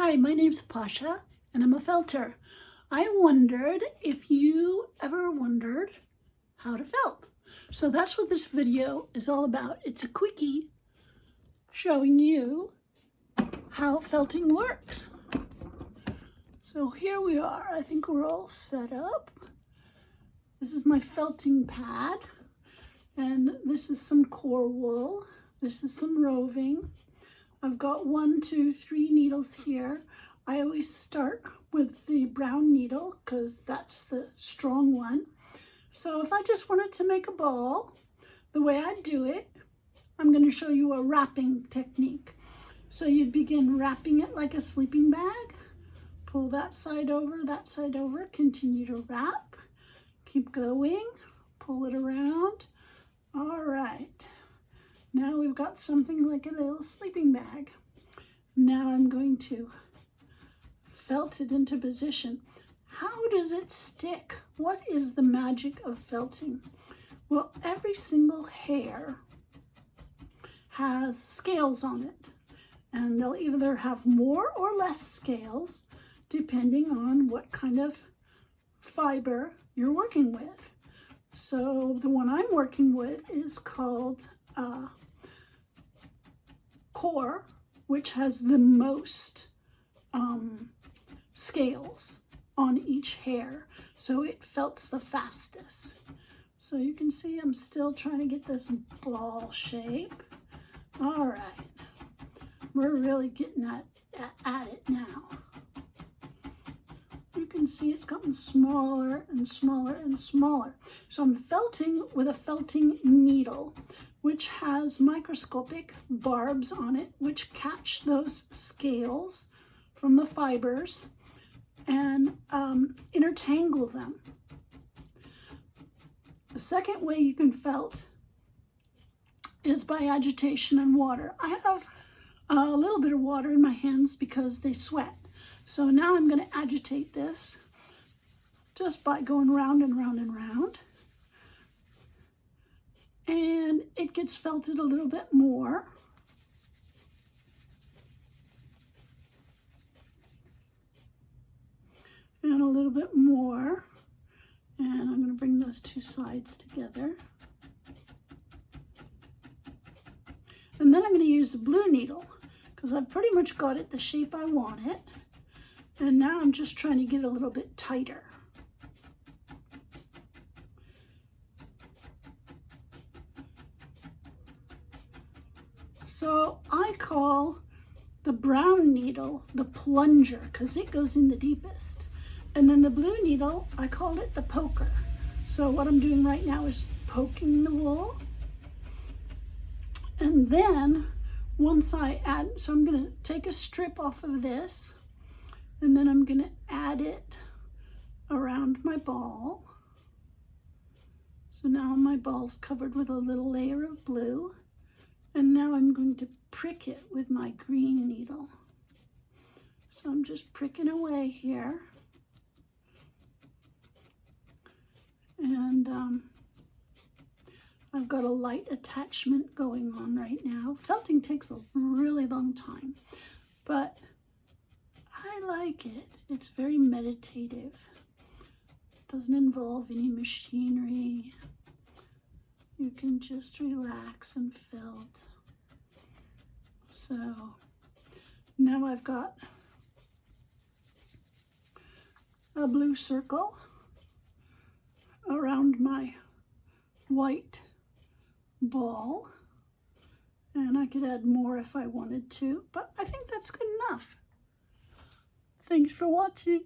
Hi, my name's Pasha, and I'm a felter. I wondered if you ever wondered how to felt. So that's what this video is all about. It's a quickie showing you how felting works. So here we are. I think we're all set up. This is my felting pad, and this is some core wool. This is some roving. I've got 1, 2, 3 needles here. I always start with the brown needle because that's the strong one. So if I just wanted to make a ball, the way I do it, I'm going to show you a wrapping technique. So you'd begin wrapping it like a sleeping bag. Pull that side over, continue to wrap. Keep going, pull it around. All right. Now we've got something like a little sleeping bag. Now I'm going to felt it into position. How does it stick? What is the magic of felting? Well, every single hair has scales on it, and they'll either have more or less scales depending on what kind of fiber you're working with. So the one I'm working with is called core, which has the most scales on each hair, so it felts the fastest. So you can see I'm still trying to get this ball shape. All right, we're really getting at it now. You can see it's gotten smaller and smaller and smaller. So I'm felting with a felting needle, which has microscopic barbs on it, which catch those scales from the fibers and intertangle them. The second way you can felt is by agitation and water. I have a little bit of water in my hands because they sweat. So now I'm going to agitate this just by going round and round and round. And it gets felted a little bit more. And a little bit more. And I'm going to bring those two sides together. And then I'm going to use the blue needle because I've pretty much got it the shape I want it. And now I'm just trying to get a little bit tighter. So I call the brown needle the plunger because it goes in the deepest. And then the blue needle, I call it the poker. So what I'm doing right now is poking the wool. And then once I add, so I'm going to take a strip off of this, and then I'm going to add it around my ball. So now my ball's covered with a little layer of blue. And now I'm going to prick it with my green needle. So I'm just pricking away here. And I've got a light attachment going on right now. Felting takes a really long time, but I like it. It's very meditative. It doesn't involve any machinery. You can just relax and felt. So now I've got a blue circle around my white ball, and I could add more if I wanted to, but I think that's good enough. Thanks for watching.